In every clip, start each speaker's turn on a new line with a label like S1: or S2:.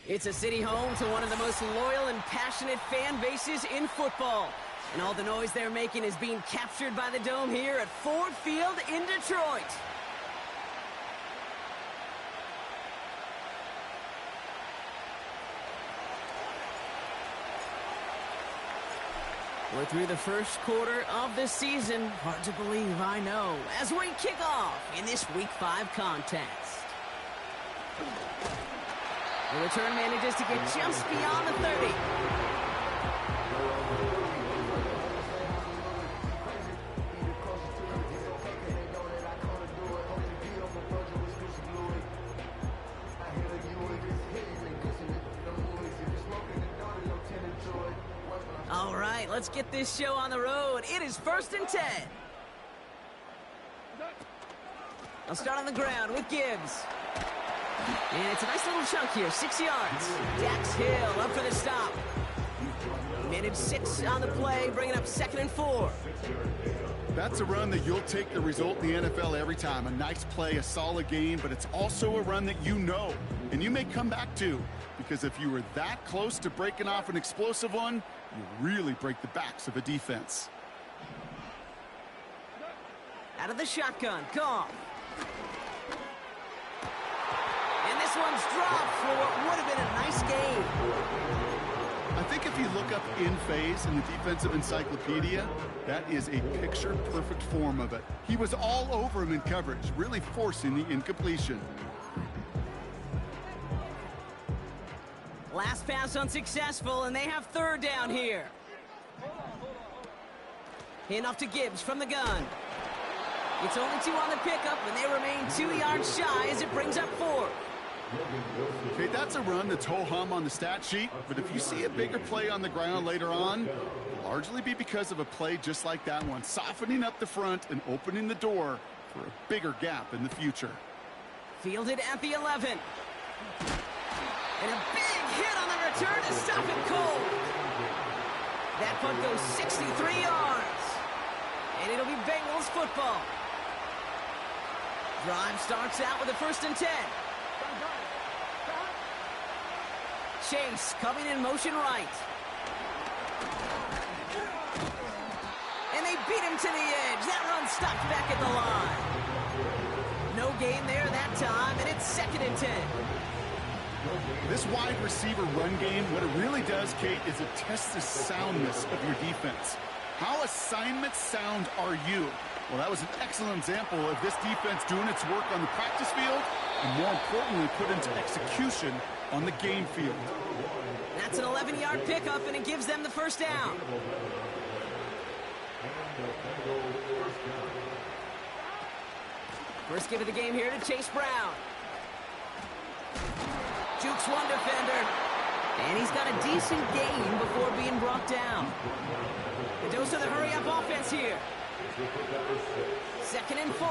S1: It's a city home to one of the most loyal and passionate fan bases in football. And all the noise they're making is being captured by the Dome here at Ford Field in Detroit. We're through the first quarter of the season. Hard to believe, I know, as we kick off in this Week 5 contest. The return manages to get just beyond the 30. All right, let's get this show on the road. It is 1st and 10. I'll start on the ground with Gibbs. And it's a nice little chunk here, 6 yards. Dax Hill up for the stop. Minute 6 on the play, bringing up 2nd and 4.
S2: That's a run that you'll take the result in the NFL every time. A nice play, a solid game, but it's also a run that you know, and you may come back to. Because if you were that close to breaking off an explosive one, you really break the backs of a defense.
S1: Out of the shotgun, Goff. And this one's dropped for what would have been a nice game.
S2: I think if you look up in phase in the defensive encyclopedia, that is a picture-perfect form of it. He was all over him in coverage, really forcing the incompletion.
S1: Last pass unsuccessful, and they have 3rd down here. Hand off to Gibbs from the gun. It's only 2 on the pickup, and they remain 2 yards shy as it brings up 4.
S2: Okay, that's a run that's ho-hum on the stat sheet, but if you see a bigger play on the ground later on, it'll largely be because of a play just like that one, softening up the front and opening the door for a bigger gap in the future.
S1: Fielded at the 11. And a big hit on the return to stop it cold. That punt goes 63 yards. And it'll be Bengals football. Drive starts out with a 1st and 10. Chase coming in motion right. And they beat him to the edge. That run stopped back at the line. No gain there that time, and it's 2nd and 10.
S2: This wide receiver run game, what it really does, Kate, is it tests the soundness of your defense. How assignment sound are you? Well, that was an excellent example of this defense doing its work on the practice field and, more importantly, put into execution on the game field.
S1: That's an 11-yard pickup, and it gives them the 1st down. First give of the game here to Chase Brown. Jukes one defender, and he's got a decent gain before being brought down. The dose of the hurry-up offense here. 2nd and 4.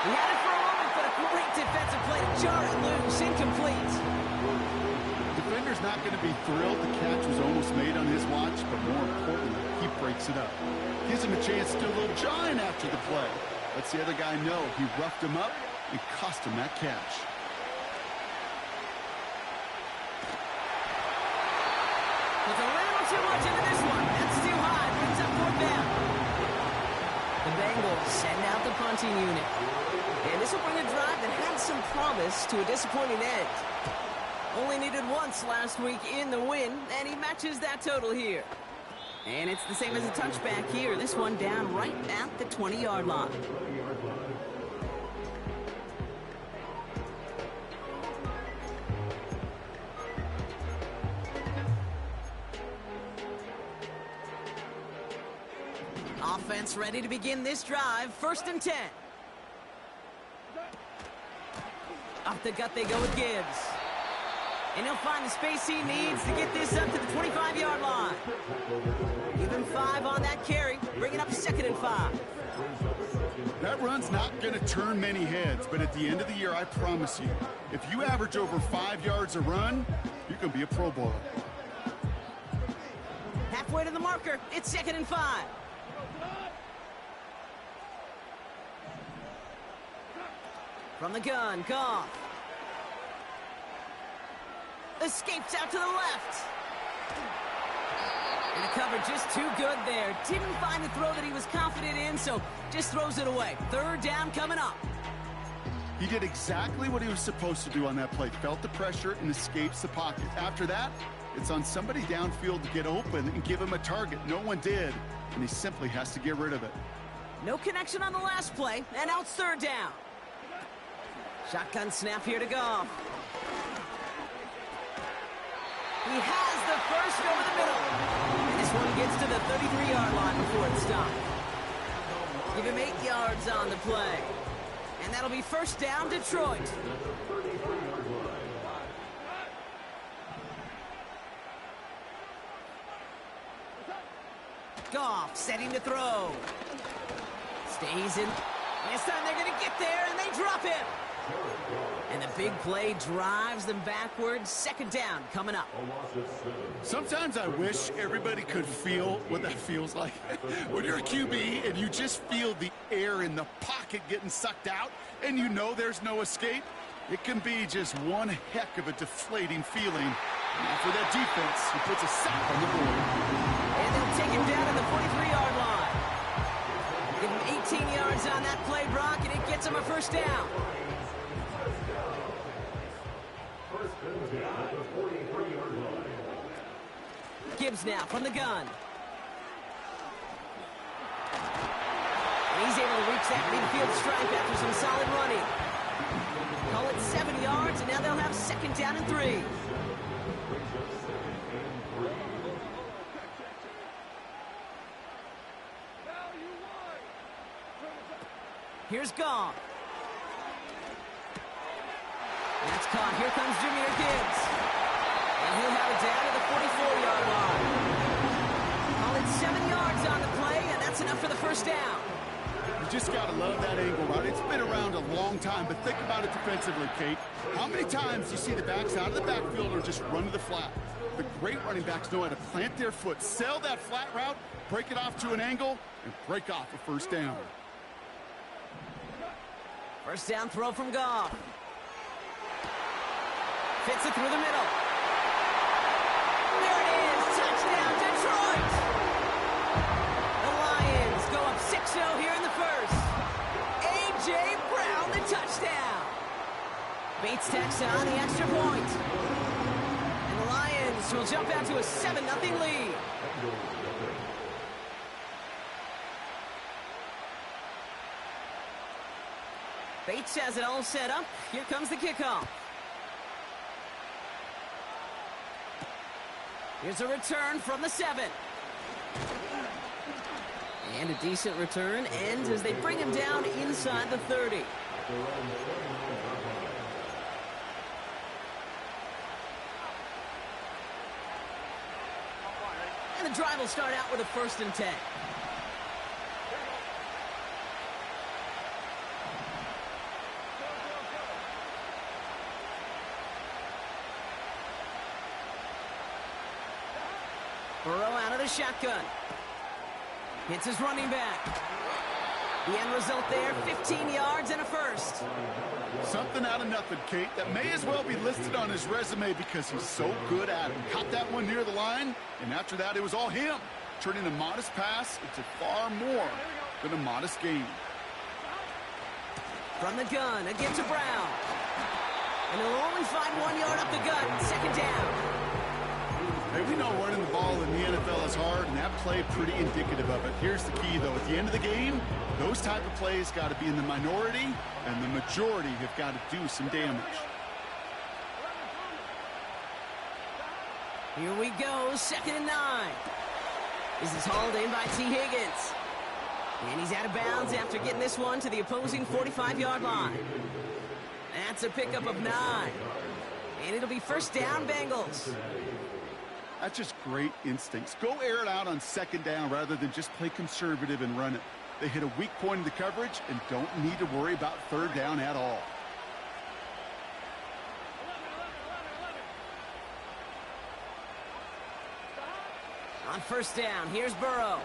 S1: He had it for a moment, but a great defensive play to jar it loose, incomplete.
S2: Defender's not going to be thrilled the catch was almost made on his watch, but more importantly, he breaks it up. Gives him a chance to do a little jawing after the play. Lets the other guy know he roughed him up and cost him that catch.
S1: With a little too much into this one. That's too high. Brings up 4th down. The Bengals send out the punting unit. And this will bring a drive that had some promise to a disappointing end. Only needed once last week in the win, and he matches that total here. And it's the same as a touchback here. This one down right at the 20-yard line. Offense ready to begin this drive. 1st and 10. Off the gut they go with Gibbs. And he'll find the space he needs to get this up to the 25-yard line. Give him 5 on that carry, bringing up 2nd and 5.
S2: That run's not going to turn many heads, but at the end of the year, I promise you, if you average over 5 yards a run, you're going to be a Pro Bowler.
S1: Halfway to the marker, it's 2nd and 5. From the gun, Goff. Escapes out to the left. And the cover just too good there. Didn't find the throw that he was confident in, so just throws it away. Third down coming up.
S2: He did exactly what he was supposed to do on that play. Felt the pressure and escapes the pocket. After that, it's on somebody downfield to get open and give him a target. No one did, and he simply has to get rid of it.
S1: No connection on the last play, and now it's third down. Shotgun snap here to Goff. He has the first over the middle. And this one gets to the 33-yard line before it's stopped. Give him 8 yards on the play. And that'll be first down, Detroit. Goff setting to throw. Stays in. This time they're going to get there, and they drop him. And the big play drives them backwards. Second down coming up.
S2: Sometimes I wish everybody could feel what that feels like. When you're a QB and you just feel the air in the pocket getting sucked out and you know there's no escape, it can be just one heck of a deflating feeling. And for that defense, he puts a sack on the board.
S1: And they'll take him down at the 43-yard line. Give him 18 yards on that play, Brock, and it gets him a first down. Gibbs now from the gun. And he's able to reach that midfield stripe after some solid running. Call it 7 yards, and now they'll have second down and 3. Here's Goff. That's caught. Here comes Jahmyr Gibbs. And he'll have it down to the 44-yard line. Call it 7 yards on the play, and that's enough for the first down.
S2: You just got to love that angle, right? It's been around a long time, but think about it defensively, Kate. How many times do you see the backs out of the backfield or just run to the flat? The great running backs know how to plant their foot, sell that flat route, break it off to an angle, and break off a first down.
S1: First down throw from Goff. Fits it through the middle. There it is. Touchdown, Detroit. The Lions go up 6-0 here in the first. A.J. Brown, the touchdown. Bates tacks on the extra point. And the Lions will jump out to a 7-0 lead. Bates has it all set up. Here comes the kickoff. Here's a return from the 7. And a decent return ends as they bring him down inside the 30. And the drive will start out with a 1st and 10. Burrow out of the shotgun. Hits his running back. The end result there, 15 yards and a first.
S2: Something out of nothing, Kate, that may as well be listed on his resume because he's so good at it. Caught that one near the line, and after that, it was all him. Turning a modest pass into far more than a modest gain.
S1: From the gun, again to Brown. And he'll only find 1 yard up the gut, second down.
S2: Hey, we know running the ball in the NFL is hard, and that play pretty indicative of it. Here's the key, though. At the end of the game, those type of plays got to be in the minority, and the majority have got to do some damage.
S1: Here we go, 2nd and 9. This is hauled in by T. Higgins. And he's out of bounds after getting this one to the opposing 45-yard line. That's a pickup of 9. And it'll be first down, Bengals.
S2: That's just great instincts. Go air it out on 2nd down rather than just play conservative and run it. They hit a weak point in the coverage and don't need to worry about 3rd down at all.
S1: On 1st down, here's Burrow.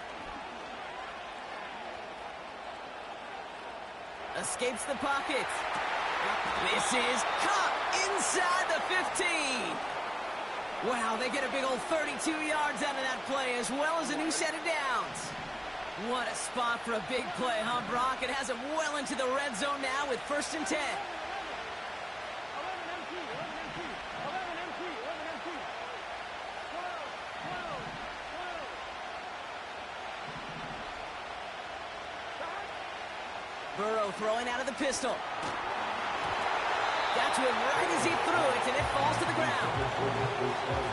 S1: Escapes the pocket. This is caught inside the 15. Wow, they get a big old 32 yards out of that play, as well as a new set of downs. What a spot for a big play, huh, Brock? It has them well into the red zone now with 1st and 10. Burrow throwing out of the pistol. Got to him right as he threw it, and it falls to the ground.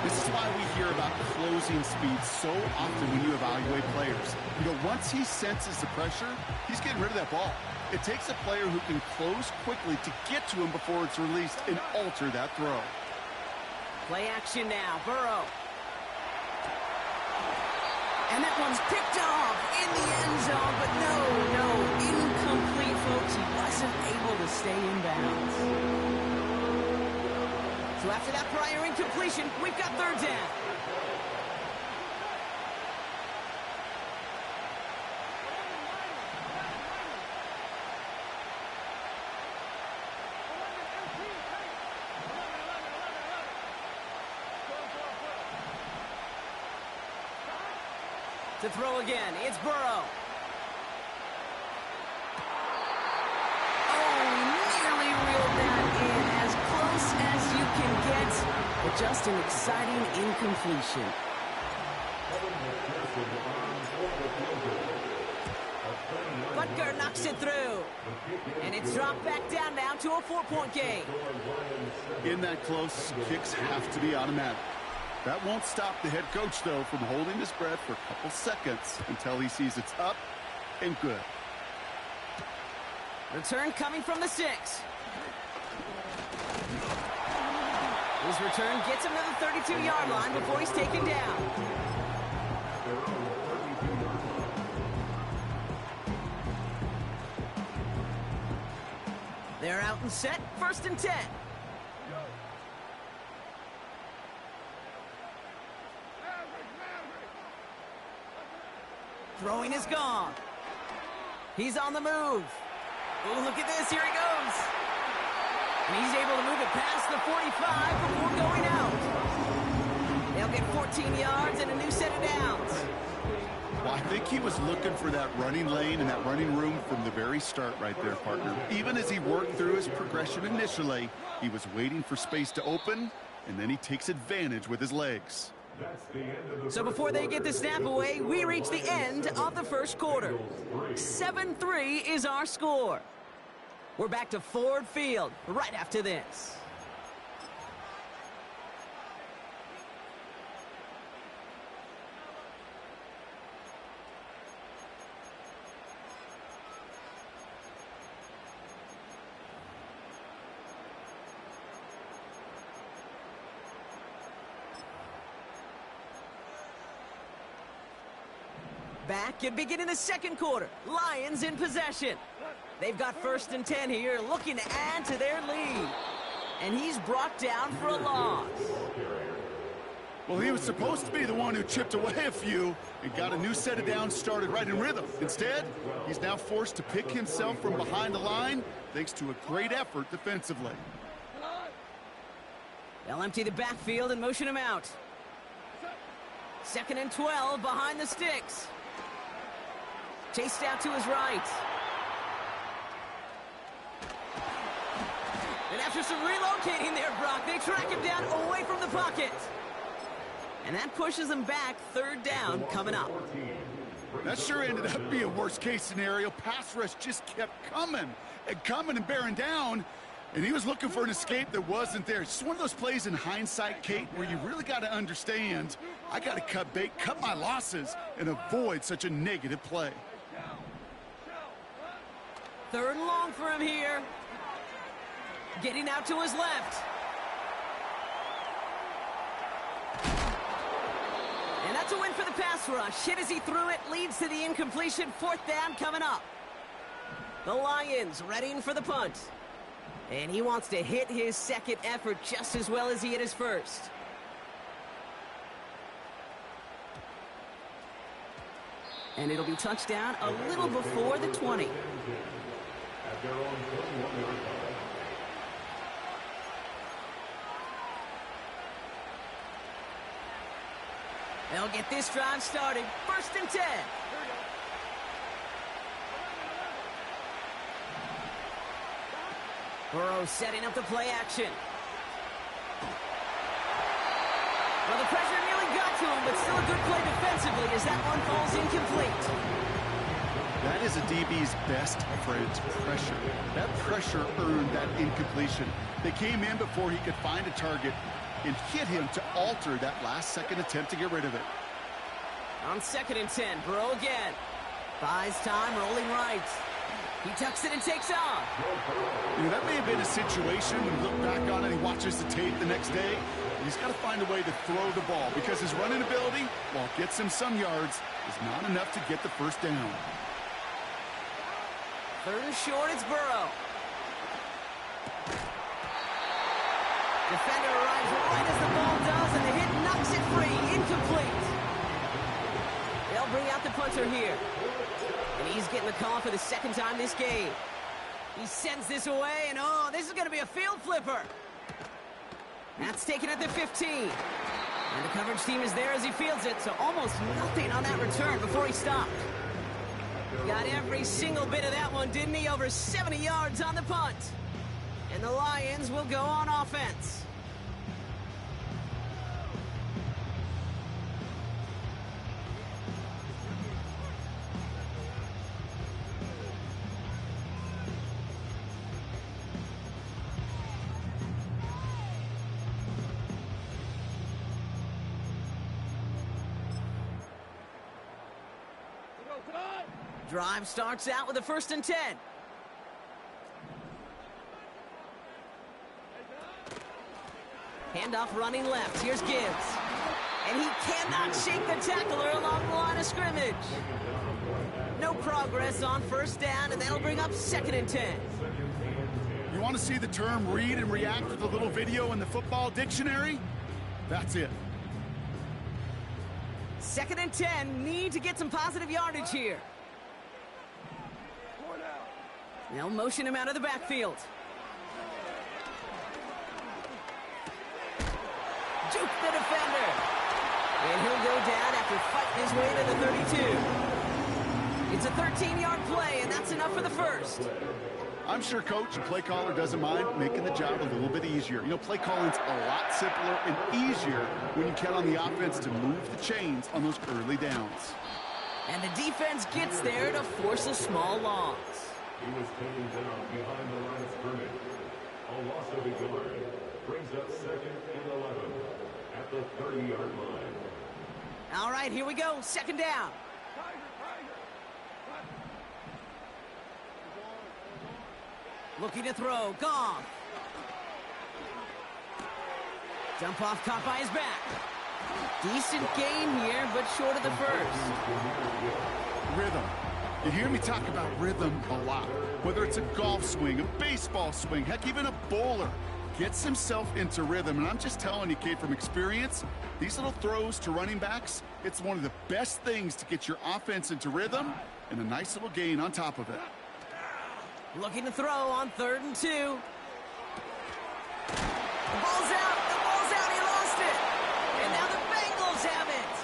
S2: This is why we hear about closing speed so often when you evaluate players. You know, once he senses the pressure, he's getting rid of that ball. It takes a player who can close quickly to get to him before it's released and alter that throw.
S1: Play action now, Burrow. And that one's picked off in the end zone, but no, incomplete, folks. He wasn't able to stay in bounds. So after that prior incompletion, we've got 3rd down. To throw again, it's Burrow. Oh, nearly reeled that in, as close as you can get, but just an exciting incompletion. Butker knocks it through, and it's dropped back down now to a 4-point game.
S2: In that close, kicks have to be automatic. That won't stop the head coach, though, from holding his breath for a couple seconds until he sees it's up and good.
S1: Return coming from the 6. His return gets him to the 32-yard line before he's taken down. They're out and set, 1st and 10. Throwing is gone. He's on the move. Oh, look at this. Here he goes. And he's able to move it past the 45 before going out. They'll get 14 yards and a new set of downs.
S2: Well, I think he was looking for that running lane and that running room from the very start right there, partner. Even as he worked through his progression initially, he was waiting for space to open, and then he takes advantage with his legs.
S1: So before they get the snap away, we reach the end of the 1st quarter. 7-3 is our score. We're back to Ford Field right after this. Back and beginning the 2nd quarter. Lions in possession. They've got 1st and 10 here, looking to add to their lead. And he's brought down for a loss.
S2: Well, he was supposed to be the one who chipped away a few and got a new set of downs started right in rhythm. Instead, he's now forced to pick himself from behind the line thanks to a great effort defensively.
S1: They'll empty the backfield and motion him out. 2nd and 12 behind the sticks. Chased out to his right. And after some relocating there, Brock, they track him down away from the pocket. And that pushes him back. 3rd down coming up.
S2: That sure ended up being a worst-case scenario. Pass rush just kept coming and bearing down. And he was looking for an escape that wasn't there. It's just one of those plays in hindsight, Kate, where you really got to understand, I got to cut bait, cut my losses, and avoid such a negative play.
S1: 3rd and long for him here. Getting out to his left. And that's a win for the pass rush. Hit as he threw it, leads to the incompletion. 4th down coming up. The Lions readying for the punt. And he wants to hit his 2nd effort just as well as he hit his 1st. And it'll be touchdown a little before the 20. They'll get this drive started. 1st and 10. Burrow setting up the play action. Well, the pressure nearly got to him, but still a good play defensively as that one falls incomplete.
S2: That is a DB's best friend, pressure. That pressure earned that incompletion. They came in before he could find a target and hit him to alter that last-second attempt to get rid of it.
S1: On 2nd and 10, Burrow again. Buys time, rolling right. He tucks it and takes off.
S2: You know, that may have been a situation when you look back on it and he watches the tape the next day. He's got to find a way to throw the ball because his running ability, while it gets him some yards, is not enough to get the first down.
S1: 3rd and short, it's Burrow. Defender arrives right as the ball does, and the hit knocks it free. Incomplete. They'll bring out the punter here. And he's getting the call for the 2nd time this game. He sends this away, and oh, this is going to be a field flipper. That's taken at the 15. And the coverage team is there as he fields it, so almost nothing on that return before he stopped. Got every single bit of that one, didn't he? Over 70 yards on the punt. And the Lions will go on offense. Drive starts out with a 1st and 10. Handoff running left. Here's Gibbs. And he cannot shake the tackler along the line of scrimmage. No progress on 1st down, and that'll bring up 2nd and 10.
S2: You want to see the term read and react with a little video in the football dictionary? That's it.
S1: 2nd and 10. Need to get some positive yardage here. They'll motion him out of the backfield. Juke the defender. And he'll go down after fighting his way to the 32. It's a 13-yard play, and that's enough for the 1st.
S2: I'm sure coach and play caller doesn't mind making the job a little bit easier. You know, play calling's a lot simpler and easier when you count on the offense to move the chains on those early downs.
S1: And the defense gets there to force a small loss.
S3: He was taken down behind the line of scrimmage. A loss of a yard brings up 2nd and 11 at the 30-yard line.
S1: All right, here we go. 2nd down. Looking to throw. Goff. Jump off caught by his back. Decent gain here, but short of the 1st.
S2: Rhythm. You hear me talk about rhythm a lot. Whether it's a golf swing, a baseball swing, heck, even a bowler gets himself into rhythm. And I'm just telling you, kid, from experience, these little throws to running backs, it's one of the best things to get your offense into rhythm and a nice little gain on top of it.
S1: Looking to throw on 3rd and 2. The ball's out. The ball's out. He lost it. And now the Bengals have it.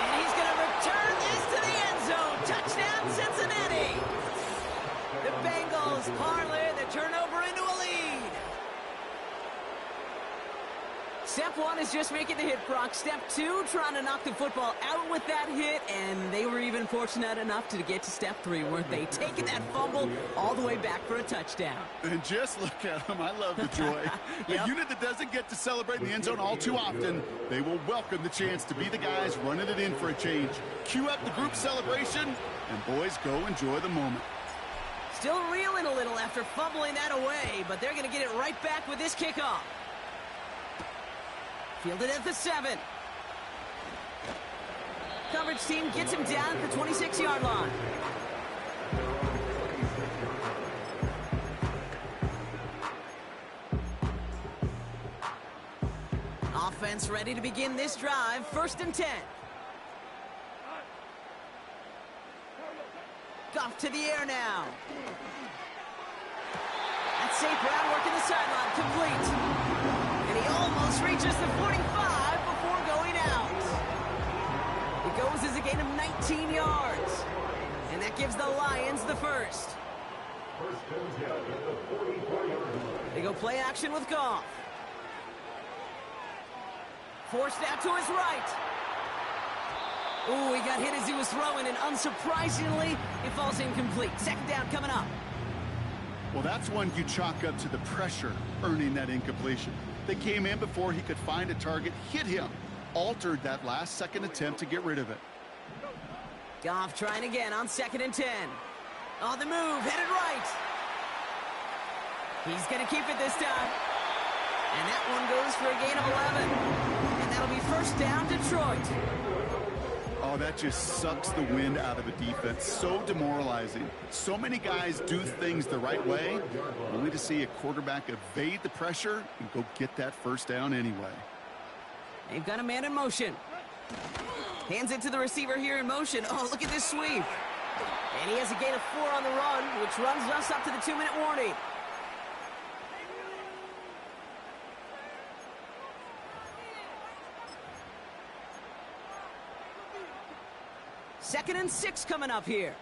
S1: And he's going to return this to the end zone. Touchdown, Cincinnati. The Bengals parlay the turnover into a lead. Step 1 is just making the hit, Brock. Step 2, trying to knock the football out with that hit, and they were even fortunate enough to get to step 3, weren't they? Taking that fumble all the way back for a touchdown.
S2: And just look at them. I love the joy.
S1: Yep.
S2: A unit that doesn't get to celebrate in the end zone all too often, they will welcome the chance to be the guys running it in for a change. Cue up the group celebration, and boys, go enjoy the moment.
S1: Still reeling a little after fumbling that away, but they're going to get it right back with this kickoff. Fielded at the 7. Coverage team gets him down at the 26-yard line. Offense ready to begin this drive. 1st and 10. Goff to the air now. That's St. Brown working the sideline. Complete. And He almost reaches the 45 before going out. It goes as a gain of 19 yards. And that gives the Lions the first. They go play action with Goff. Forced out to his right. Ooh, he got hit as he was throwing, and unsurprisingly, it falls incomplete. Second down coming up.
S2: Well, that's one you chalk up to the pressure earning that incompletion. They came in before he could find a target, hit him, altered that last-second attempt to get rid of it.
S1: Goff trying again on 2nd and 10. On the move, headed right. He's going to keep it this time. And that one goes for a gain of 11. And that'll be first down, Detroit.
S2: Oh, that just sucks the wind out of a defense. So demoralizing. So many guys do things the right way, only to see a quarterback evade the pressure and go get that first down anyway.
S1: They've got a man in motion. Hands it to the receiver here in motion. Oh, look at this sweep. And he has a gain of 4 on the run, which runs us up to the 2-minute warning. Second and 6 coming up here.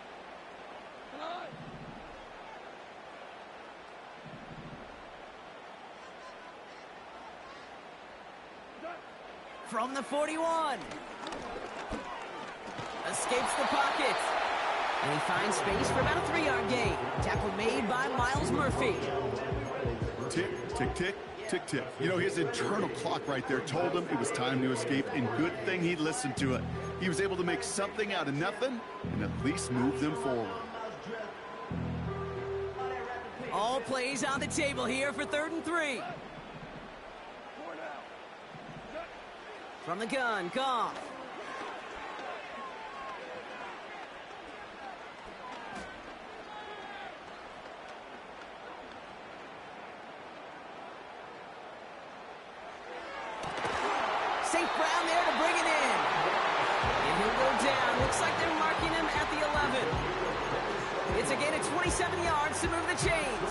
S1: From the 41. Escapes the pocket. And he finds space for about a 3-yard gain. Tackle made by Miles Murphy.
S2: Tick, tick, tick, tick, tick. You know, his internal clock right there told him it was time to escape, and good thing he listened to it. He was able to make something out of nothing and at least move them forward.
S1: All plays on the table here for 3rd and 3. From the gun, Goff. St. Brown there to bring it in. And he'll go down. Looks like they're marking him at the 11. It's a gain of 27 yards to move the chains.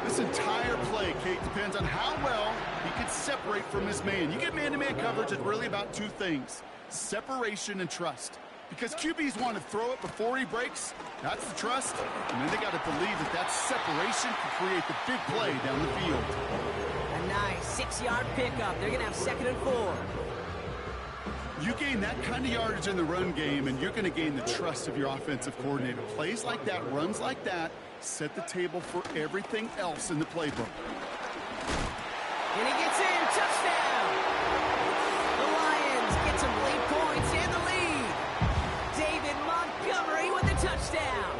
S2: This entire play, Kate, depends on how well he can separate from his man. You get man-to-man coverage, it's really about 2 things: separation and trust. Because QBs want to throw it before he breaks, that's the trust. And then they got to believe that that separation can create the big play down the field.
S1: A nice 6-yard pickup. They're going to have 2nd and 4.
S2: You gain that kind of yardage in the run game, and you're going to gain the trust of your offensive coordinator. Plays like that, runs like that, set the table for everything else in the playbook.
S1: And he gets in. Touchdown! The Lions get some late points and the lead. David Montgomery with the touchdown.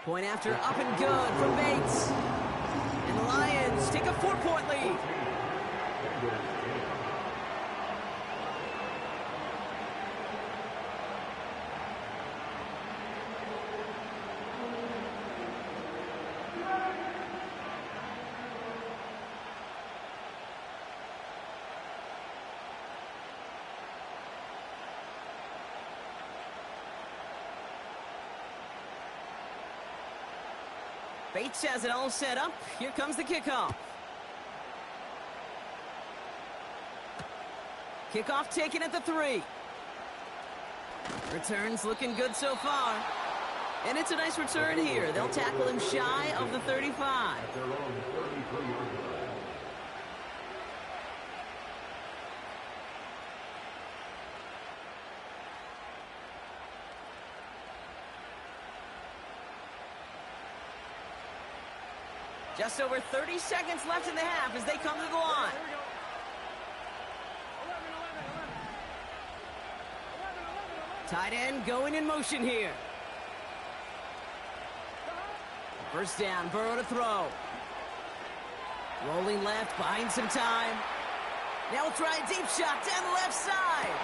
S1: Point after up and good from Bates. And the Lions take a 4-point lead. Bates has it all set up. Here comes the kickoff. Kickoff taken at the 3. Returns looking good so far. And it's a nice return here. They'll tackle him shy of the 35. Just over 30 seconds left in the half as they come to the line. Tight end going in motion here. First down, Burrow to throw. Rolling left, buying some time. Now we'll try a deep shot down the left side.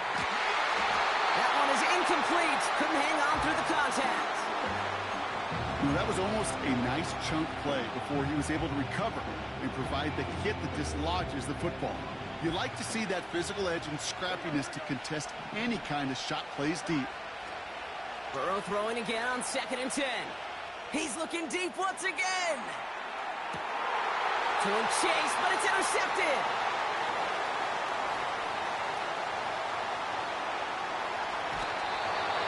S1: That one is incomplete. Couldn't hang on through the contact.
S2: Well, that was almost a nice chunk play before he was able to recover and provide the hit that dislodges the football. You like to see that physical edge and scrappiness to contest any kind of shot plays deep.
S1: Burrow throwing again on 2nd and 10. He's looking deep once again. Toward chase, but it's intercepted.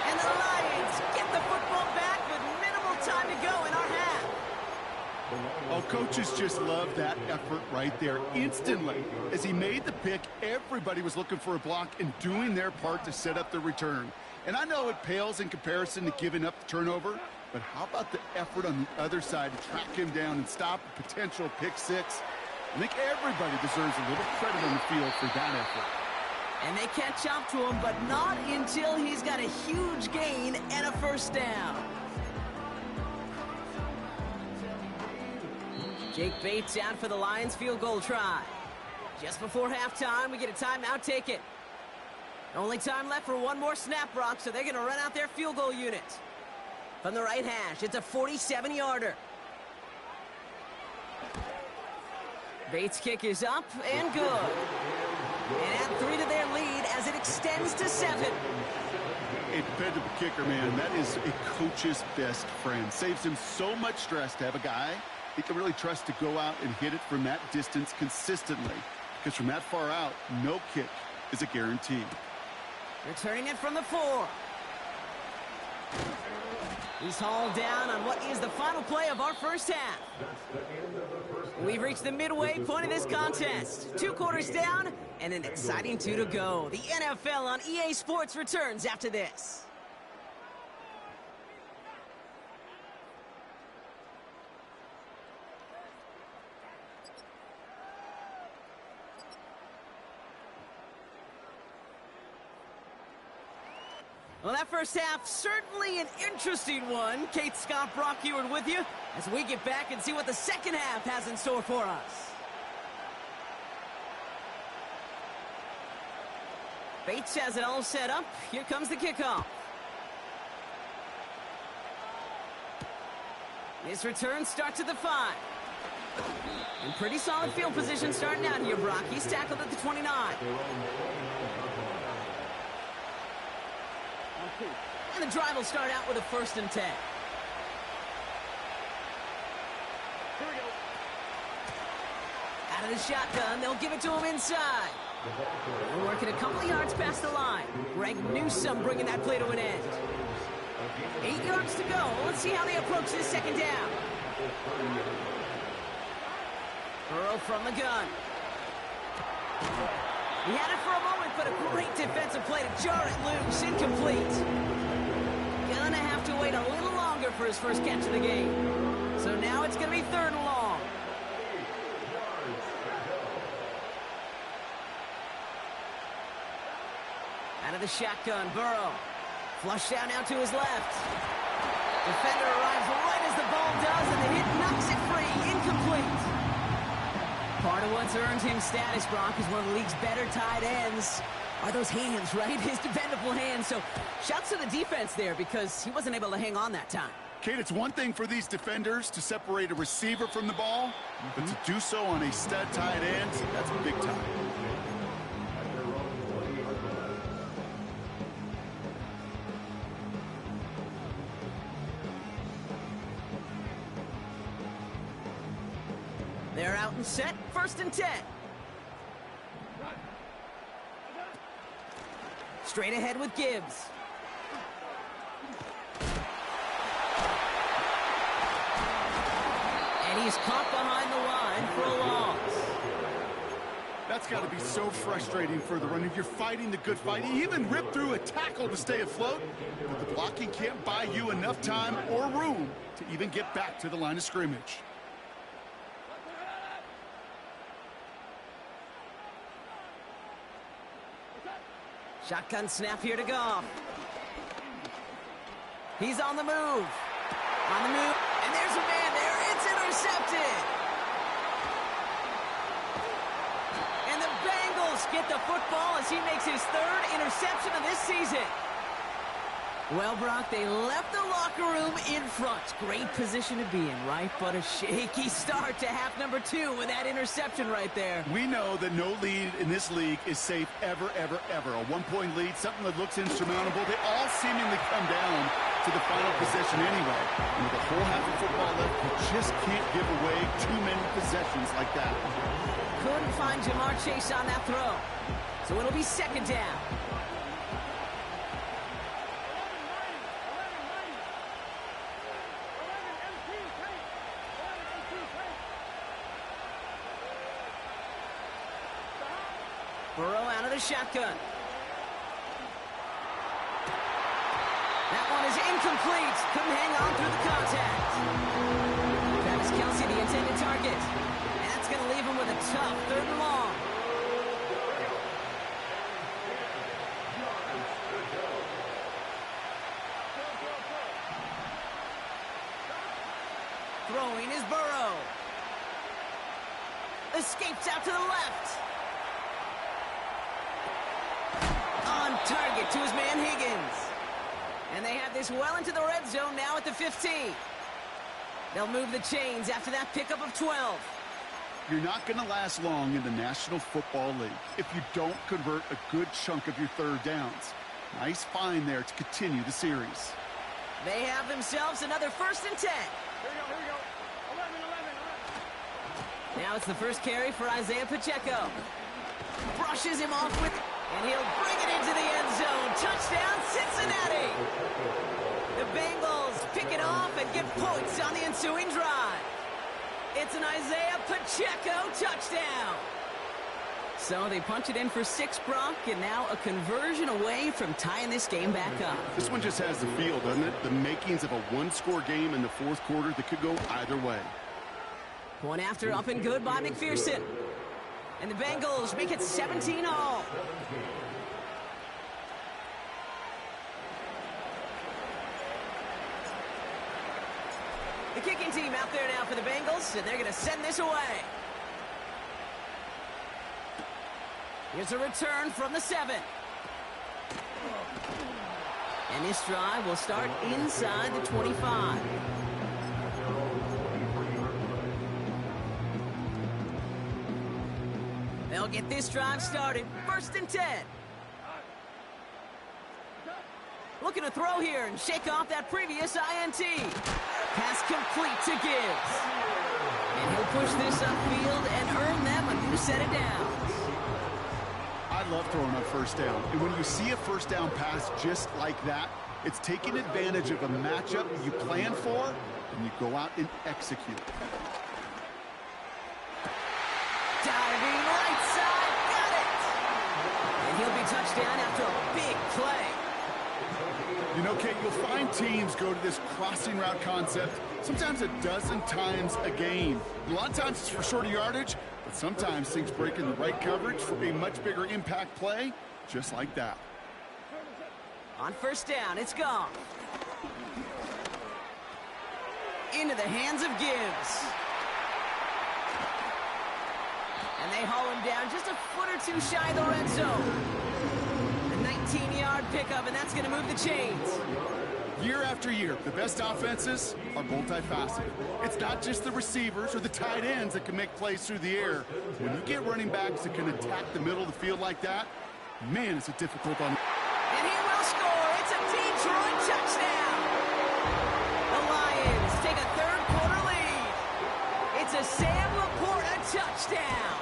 S1: And the Lions get the football back with minimal time to go in our half.
S2: Oh, coaches just love that effort right there. Instantly, as he made the pick, everybody was looking for a block and doing their part to set up the return. And I know it pales in comparison to giving up the turnover, but how about the effort on the other side to track him down and stop a potential pick six? I think everybody deserves a little credit on the field for that effort.
S1: And they catch up to him, but not until he's got a huge gain and a first down. Jake Bates out for the Lions field goal try. Just before halftime, we get a timeout taken. Only time left for one more snap, Brock, so they're going to run out their field goal unit. From the right hash, it's a 47-yarder. Bates' kick is up and good. And add 3 to their lead as it extends to 7.
S2: A dependable kicker, man. That is a coach's best friend. Saves him so much stress to have a guy he can really trust to go out and hit it from that distance consistently. Because from that far out, no kick is a guarantee.
S1: Returning it from the 4. He's hauled down on what is the final play of our first half. We've reached the midway point of this contest. 2 quarters down and an exciting 2 to go. The NFL on EA Sports returns after this. Well, that first half, certainly an interesting one. Kate, Scott, Brock Eward with you as we get back and see what the second half has in store for us. Bates has it all set up. Here comes the kickoff. This return starts at the 5. In pretty solid field position starting out here, Brock. He's tackled at the 29. And the drive will start out with a 1st and 10. Out of the shotgun, they'll give it to him inside. We're working a couple of yards past the line. Greg Newsome bringing that play to an end. 8 yards to go. Let's see how they approach this second down. Burrow from the gun. He had it for a moment, but a great defensive play to jar it loose. Incomplete. Gonna have to wait a little longer for his first catch of the game. So now it's gonna be 3rd and long. Out of the shotgun, Burrow. Flushed out now to his left. Defender arrives right as the ball does, and the hit knocks it free. Incomplete. Part of what's earned him status, Brock, is one of the league's better tight ends. Are those hands, right? His dependable hands. So shouts to the defense there because he wasn't able to hang on that time.
S2: Kate, it's one thing for these defenders to separate a receiver from the ball, but to do so on a stud tight end, that's big time.
S1: They're out and set. 1st and 10. Straight ahead with Gibbs. And he's caught behind the line for a loss.
S2: That's got to be so frustrating for the runner. You're fighting the good fight. You even rip through a tackle to stay afloat, but the blocking can't buy you enough time or room to even get back to the line of scrimmage.
S1: Shotgun snap here to Goff. He's on the move. On the move. And there's a man there. It's intercepted. And the Bengals get the football as he makes his 3rd interception of this season. Well, Brock, they left the locker room in front. Great position to be in, right? But a shaky start to half number 2 with that interception right there.
S2: We know that no lead in this league is safe ever, ever, ever. A 1-point lead, something that looks insurmountable. They all seemingly come down to the final possession anyway. And with a whole half of football left, you just can't give away too many possessions like that.
S1: Couldn't find Jamar Chase on that throw. So it'll be second down. Burrow out of the shotgun. That one is incomplete. Couldn't hang on through the contact. Travis Kelce, the intended target. And that's going to leave him with a tough 3rd and long. Throwing is Burrow. Escapes out to the left. On target to his man Higgins. And they have this well into the red zone now at the 15. They'll move the chains after that pickup of 12.
S2: You're not going to last long in the National Football League if you don't convert a good chunk of your 3rd downs. Nice find there to continue the series.
S1: They have themselves another 1st and 10.
S4: Here we go. 11.
S1: Now it's the first carry for Isaiah Pacheco. Brushes him off with... And he'll bring it into the end zone. Touchdown, Cincinnati! The Bengals pick it off and get points on the ensuing drive. It's an Isaiah Pacheco touchdown. So they punch it in for 6, Brock, and now a conversion away from tying this game back up.
S2: This one just has the feel, doesn't it? The makings of a one-score game in the 4th quarter that could go either way.
S1: Point after up and good by McPherson. And the Bengals make it 17-all. The kicking team out there now for the Bengals, and they're going to send this away. Here's a return from the 7. And this drive will start inside the 25. They'll get this drive started. 1st and 10. Looking to throw here and shake off that previous INT. Pass complete to Gibbs. And he'll push this upfield and earn them a new set of downs.
S2: I love throwing on 1st down. And when you see a 1st down pass just like that, it's taking advantage of a matchup you plan for, and you go out and execute.
S1: Diving right side, got it! And he'll be touchdown after a big play.
S2: You know, Kate, you'll find teams go to this crossing route concept sometimes a dozen times a game. A lot of times it's for shorter yardage, but sometimes things break in the right coverage for a much bigger impact play, just like that.
S1: On 1st down, it's gone. Into the hands of Gibbs. And they haul him down just a foot or 2 shy of the red zone. A 19-yard pickup, and that's going to move the chains.
S2: Year after year, the best offenses are multifaceted. It's not just the receivers or the tight ends that can make plays through the air. When you get running backs that can attack the middle of the field like that, man, it's a difficult one.
S1: And he will score. It's a Detroit touchdown. The Lions take a 3rd quarter lead. It's a Sam Laporta touchdown.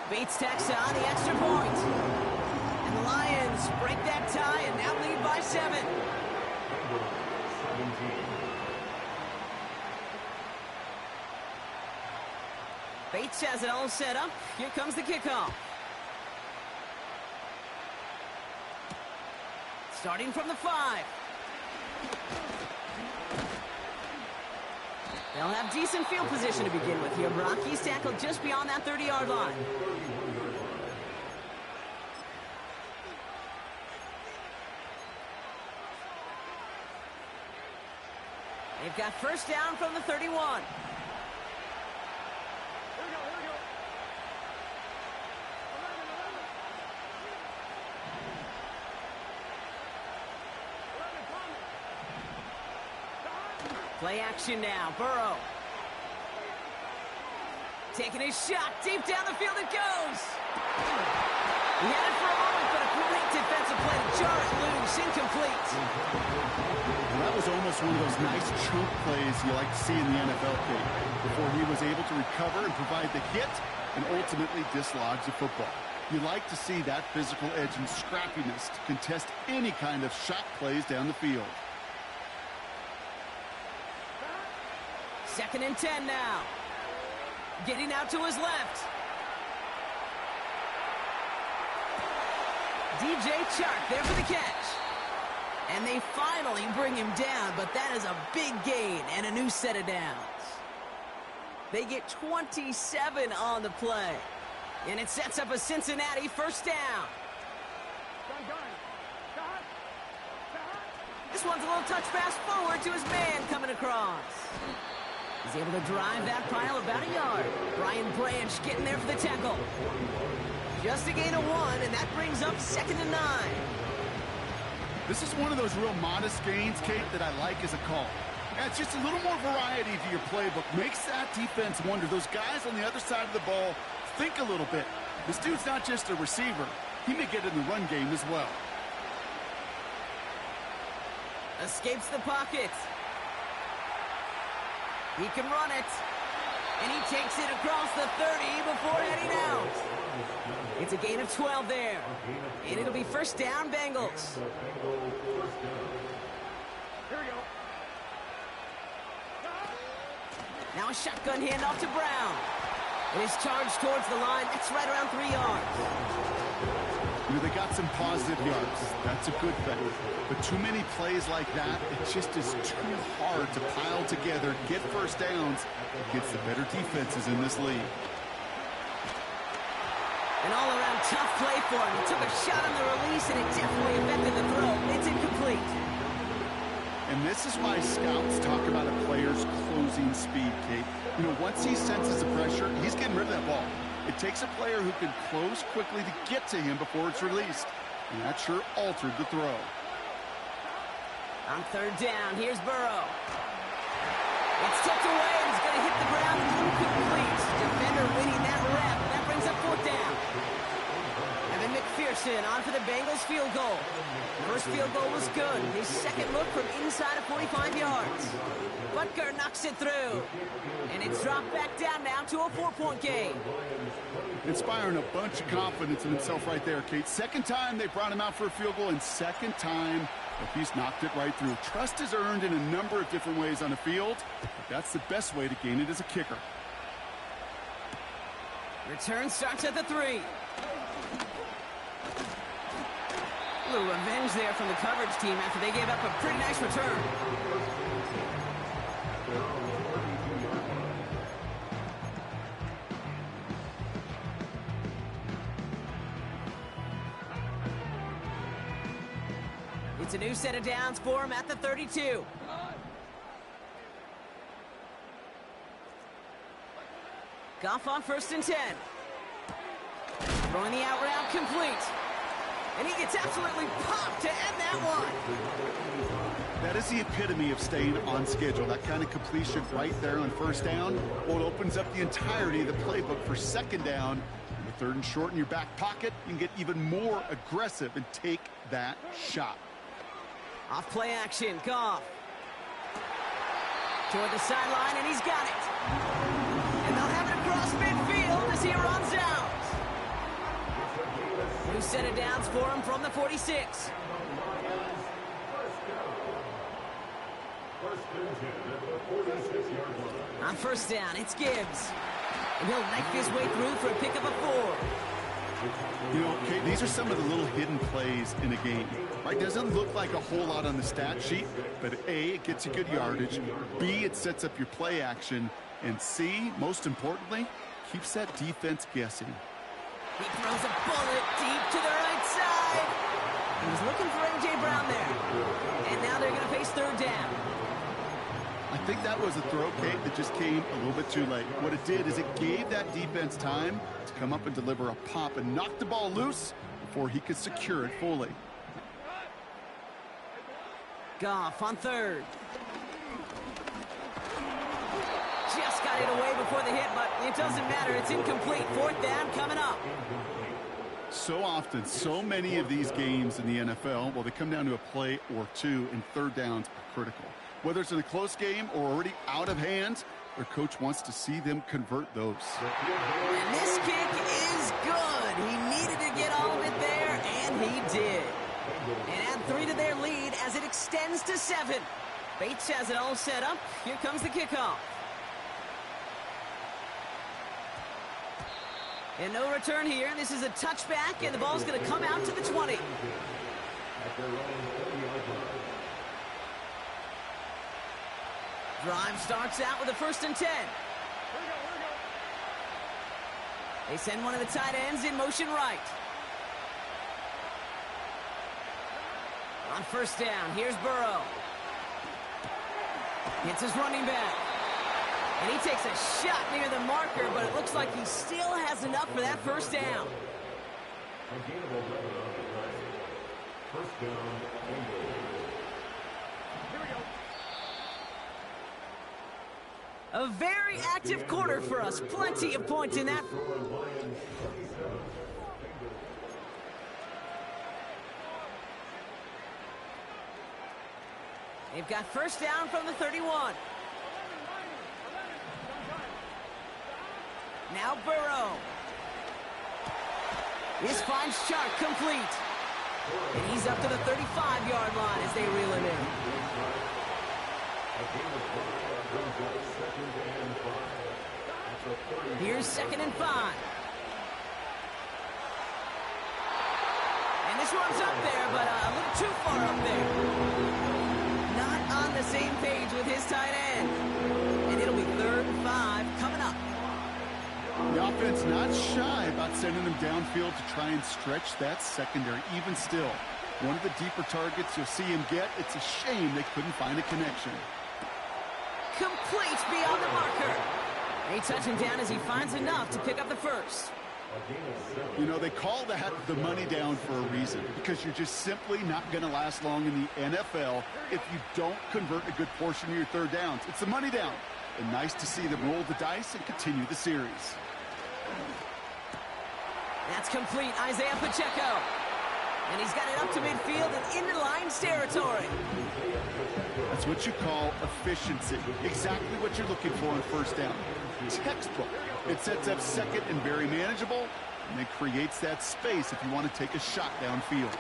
S1: Bates tacks on the extra point. And the Lions break that tie and now lead by 7. Bates has it all set up. Here comes the kickoff. Starting from the 5. They'll have decent field position to begin with here, Brock. He's tackled just beyond that 30-yard line. They've got 1st down from the 31. Play action now. Burrow. Taking his shot. Deep down the field it goes. He had it for a moment, but a great defensive play to jar it loose. incomplete.
S2: Well, that was almost one of those nice chunk plays you like to see in the NFL, Kate, before he was able to recover and provide the hit and ultimately dislodge the football. You like to see that physical edge and scrappiness to contest any kind of shot plays down the field.
S1: 2nd and 10 now. Getting out to his left. DJ Chark there for the catch. And they finally bring him down, but that is a big gain and a new set of downs. They get 27 on the play. And it sets up a Cincinnati first down. This one's a little touch pass forward to his man coming across. He's able to drive that pile about a yard. Brian Branch getting there for the tackle. Just a gain of 1, and that brings up 2nd and 9.
S2: This is one of those real modest gains, Kate, that I like as a call. Yeah, it's just a little more variety to your playbook. Makes that defense wonder. Those guys on the other side of the ball think a little bit. This dude's not just a receiver. He may get in the run game as well.
S1: Escapes the pocket. He can run it. And he takes it across the 30 before heading out. It's a gain of 12 there. And it'll be first down, Bengals.
S4: Here we go.
S1: Now a shotgun handoff to Brown. And his charge towards the line. That's right around 3 yards.
S2: You know, they got some positive yards. That's a good thing. But too many plays like that, it just is too hard to pile together, get first downs against the better defenses in this league.
S1: An all-around tough play for him. He took a shot on the release, and it definitely affected the throw. It's incomplete.
S2: And this is why scouts talk about a player's closing speed, Kate. You know, once he senses the pressure, he's getting rid of that ball. It takes a player who can close quickly to get to him before it's released. And that sure altered the throw.
S1: On 3rd down, here's Burrow. It's tipped away, and he's going to hit the ground incomplete. Defender winning that rep. That brings up 4th down. Evan McPherson on for the Bengals field goal. First field goal was good. His second look from inside of 45 yards. Butker knocks it through. And it's dropped back down now to a 4-point game.
S2: Inspiring a bunch of confidence in himself right there, Kate. Second time they brought him out for a field goal, and second time that he's knocked it right through. Trust is earned in a number of different ways on the field, but that's the best way to gain it as a kicker.
S1: Return starts at the 3. A little revenge there from the coverage team after they gave up a pretty nice return. It's a new set of downs for him at the 32. Goff on 1st and 10. Throwing the out route complete. And he gets absolutely popped to end that one.
S2: That is the epitome of staying on schedule. That kind of completion right there on 1st down. Well, it opens up the entirety of the playbook for 2nd down. With 3rd and short in your back pocket, you can get even more aggressive and take that shot.
S1: Off play action, Goff. Toward the sideline, and he's got it. And they'll have it across midfield as he runs out. New set of downs for him from the 46. On 1st down, it's Gibbs. And he'll knife his way through for a pickup of 4.
S2: You know, Kate, these are some of the little hidden plays in a game. Right? Doesn't look like a whole lot on the stat sheet, but A, it gets you good yardage. B, it sets up your play action. And C, most importantly, keeps that defense guessing.
S1: He throws a bullet deep to the right side. He was looking for A.J. Brown there. And now they're going to face 3rd down.
S2: I think that was a throw, Kate, that just came a little bit too late. What it did is it gave that defense time to come up and deliver a pop and knock the ball loose before he could secure it fully.
S1: Goff on 3rd. Just got it away before the hit, but it doesn't matter. It's incomplete. 4th down coming up.
S2: So often, so many of these games in the NFL, well, they come down to a play or two, and third downs are critical. Whether it's in a close game or already out of hand, their coach wants to see them convert those.
S1: And this kick is good. He needed to get all of it there, and he did. And add 3 to their lead as it extends to 7. Bates has it all set up. Here comes the kickoff. And no return here. This is a touchback, and the ball's going to come out to the 20. Drive starts out with a 1st and 10. They send one of the tight ends in motion right. On 1st down, here's Burrow. Hits his running back. And he takes a shot near the marker, but it looks like he still has enough for that 1st down.
S3: First down, Bengals.
S1: A very active quarter for us. Plenty of points in that. They've got 1st down from the 31. Now Burrow. This finds Chark complete. And he's up to the 35-yard line as they reel him in. Here's 2nd and 5. And this one's up there, but a little too far up there. Not on the same page with his tight end. And it'll be 3rd and 5 coming up.
S2: The offense not shy about sending them downfield to try and stretch that secondary. Even still, one of the deeper targets you'll see him get. It's a shame they couldn't find a connection.
S1: Complete beyond the marker. They touch him down as he finds enough to pick up the 1st.
S2: You know, they call that the money down for a reason, because you're just simply not going to last long in the NFL if you don't convert a good portion of your 3rd downs. It's the money down. And nice to see them roll the dice and continue the series.
S1: That's complete. Isaiah Pacheco. And he's got it up to midfield and into Lions territory.
S2: That's what you call efficiency. Exactly what you're looking for on 1st down. Textbook. It sets up 2nd and very manageable, and it creates that space if you want to take a shot downfield.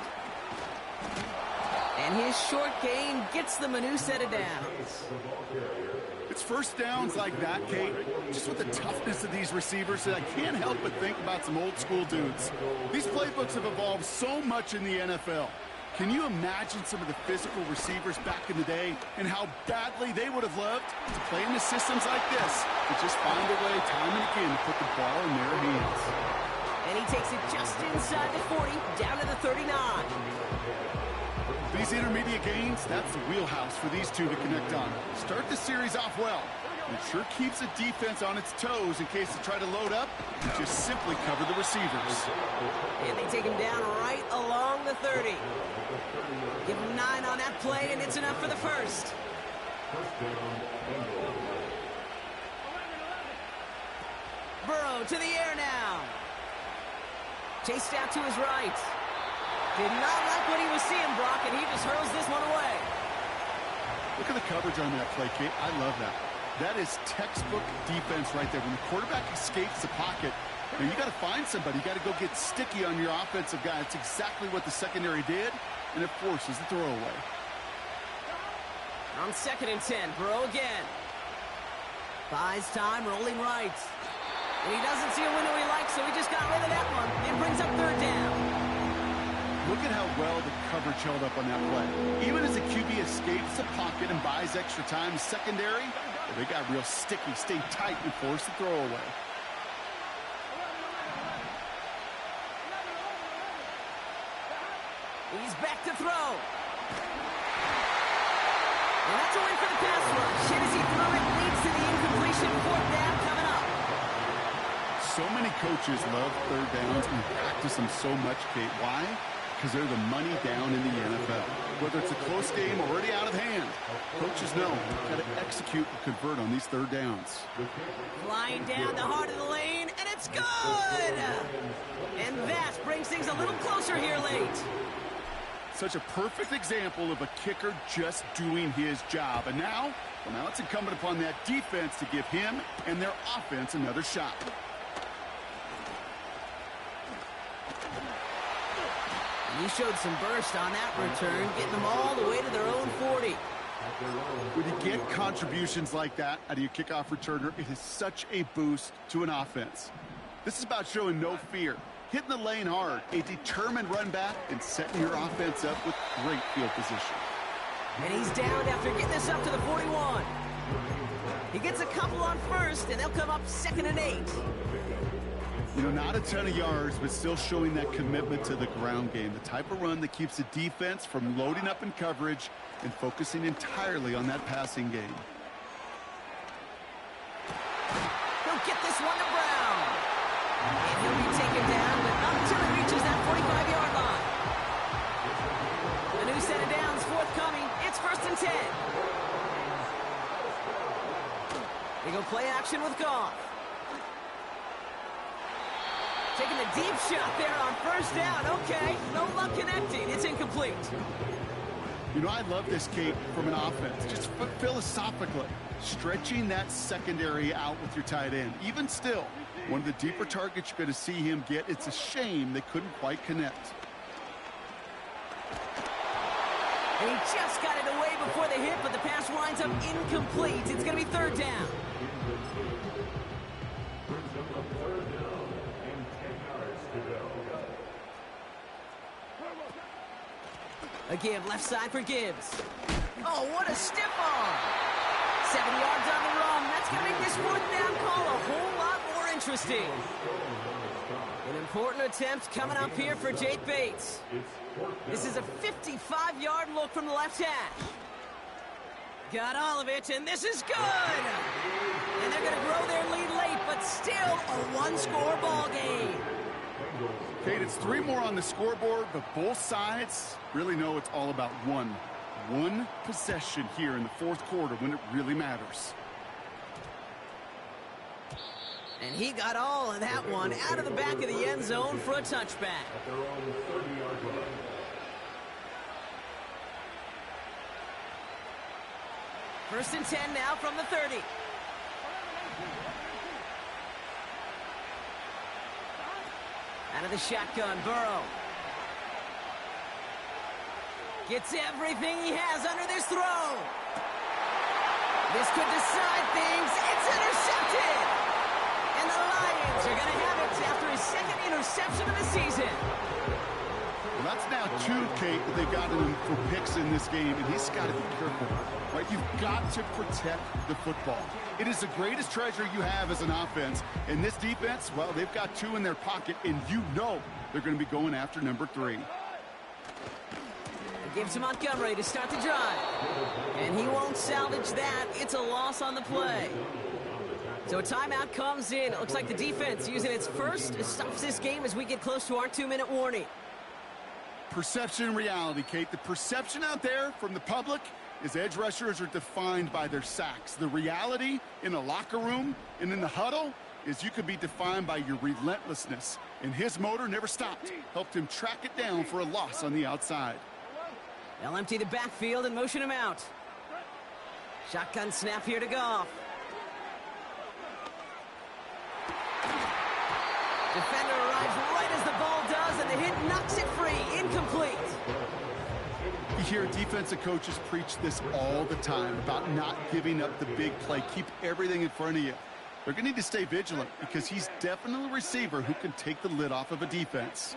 S1: And his short gain gets them a new set of downs.
S2: It's 1st downs like that, Kate, just with the toughness of these receivers, that I can't help but think about some old school dudes. These playbooks have evolved so much in the NFL. Can you imagine some of the physical receivers back in the day and how badly they would have loved to play in the systems like this and just find a way time and again to put the ball in their hands?
S1: And he takes it just inside the 40, down to the 39.
S2: These intermediate gains, that's the wheelhouse for these two to connect on. Start the series off well. It sure keeps the defense on its toes in case they try to load up and just simply cover the receivers.
S1: And they take him down right along the 30. Give him 9 on that play, and it's enough for the 1st. Burrow to the air now. Chased out to his right. Did not like what he was seeing, Brock, and he just hurls this one away.
S2: Look at the coverage on that play, Kate. I love that. That is textbook defense right there. When the quarterback escapes the pocket, now you got to find somebody. You got to go get sticky on your offensive guy. It's exactly what the secondary did, and it forces the throwaway.
S1: On 2nd and 10, Burrow again. Buys time, rolling right. And he doesn't see a window he likes, so he just got rid of that one. It brings up 3rd down.
S2: Look at how well the coverage held up on that play. Even as the QB escapes the pocket and buys extra time, the secondary, they got real sticky, stay tight, and force the throwaway.
S1: He's back to throw. And that's a win for the pass rush. And as he threw it, leads to the incompletion. 4th down coming up.
S2: So many coaches love 3rd downs and practice them so much, Kate. Why? because they're the money down in the NFL. Whether it's a close game already out of hand, coaches know they've got to execute and convert on these third downs.
S1: Flying down the heart of the lane, and it's good! And that brings things a little closer here late.
S2: Such a perfect example of a kicker just doing his job. And now, well, now it's incumbent upon that defense to give him and their offense another shot.
S1: He showed some burst on that return, getting them all the way to their own 40.
S2: When you get contributions like that out of your kickoff returner, it is such a boost to an offense. This is about showing no fear, hitting the lane hard, a determined run back, and setting your offense up with great field position.
S1: And he's down after getting this up to the 41. He gets a couple on first, and they'll come up 2nd and 8.
S2: You know, not a ton of yards, but still showing that commitment to the ground game. The type of run that keeps the defense from loading up in coverage and focusing entirely on that passing game.
S1: He'll get this one to Brown. And he'll be taken down, but not until he reaches that 45-yard line. A new set of downs forthcoming. It's 1st and 10. They go play action with Goff. Taking the deep shot there on 1st down. Okay, no luck connecting. It's incomplete.
S2: You know, I love this, Kate, from an offense. Just philosophically, stretching that secondary out with your tight end. Even still, one of the deeper targets you're going to see him get. It's a shame they couldn't quite connect.
S1: And he just got it away before the hit, but the pass winds up incomplete. It's going to be 3rd down. A give, left side for Gibbs. Oh, what a stiff arm. 7 yards on the run. That's going to make this 4th down call a whole lot more interesting. An important attempt coming up here for Jake Bates. This is a 55-yard look from the left hash. Got all of it, and this is good. And they're going to grow their lead late, but still a one-score ball game.
S2: Kate, it's 3 more on the scoreboard, but both sides really know it's all about one possession here in the 4th quarter when it really matters.
S1: And he got all of that one out of the back of the end zone for a touchback. 1st and 10 now from the 30. Out of the shotgun, Burrow. Gets everything he has under this throw. This could decide things. It's intercepted. And the Lions are going to have it after his 2nd interception of the season.
S2: Well, that's now 2, Kate, that they've gotten him for picks in this game, and he's got to be careful. Right? You've got to protect the football. It is the greatest treasure you have as an offense. And this defense, well, they've got 2 in their pocket, and you know they're going to be going after number 3.
S1: Gives to Montgomery to start the drive. And he won't salvage that. It's a loss on the play. So a timeout comes in. It looks like the defense using its first stops this game as we get close to our 2-minute warning.
S2: Perception and reality, Kate. The perception out there from the public is edge rushers are defined by their sacks. The reality in the locker room and in the huddle is you could be defined by your relentlessness. And his motor never stopped. Helped him track it down for a loss on the outside.
S1: They'll empty the backfield and motion him out. Shotgun snap here to Goff. Defender arrives right as the ball does, and the hit knocks it free. Incomplete.
S2: You hear defensive coaches preach this all the time about not giving up the big play. Keep everything in front of you. They're going to need to stay vigilant because he's definitely a receiver who can take the lid off of a defense.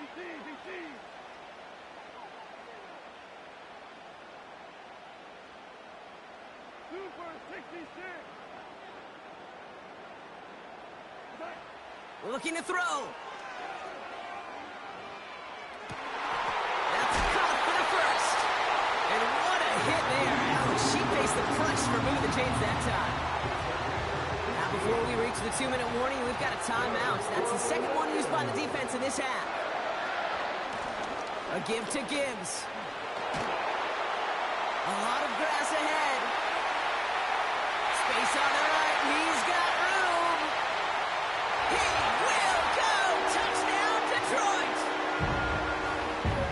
S1: Looking to throw. That's caught for the first. And what a hit there. Ouch, she faced the crunch for moving the chains that time. Now before we reach the 2-minute warning, we've got a timeout. That's the 2nd one used by the defense in this half. A give to Gibbs. A lot of grass ahead. Space on the right. He's got room. He will go. Touchdown, Detroit.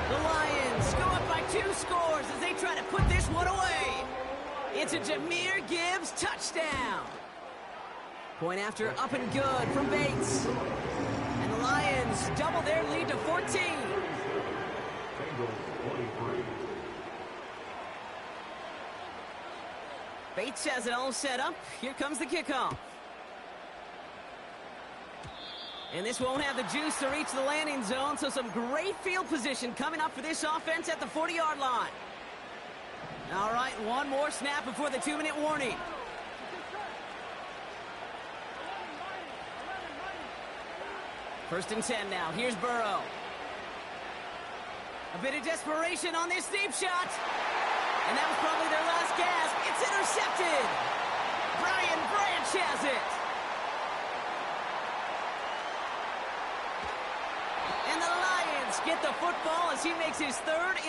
S1: The Lions go up by 2 scores as they try to put this one away. It's a Jahmyr Gibbs touchdown. Point after up and good from Bates. And the Lions double their lead to 14. Bates has it all set up. Here comes the kickoff. And this won't have the juice to reach the landing zone, so some great field position coming up for this offense at the 40-yard line. All right, one more snap before the 2-minute warning. First and 10 now. Here's Burrow. A bit of desperation on this deep shot. And that was probably their last gasp. It's intercepted. Brian Branch has it. And the Lions get the football as he makes his 3rd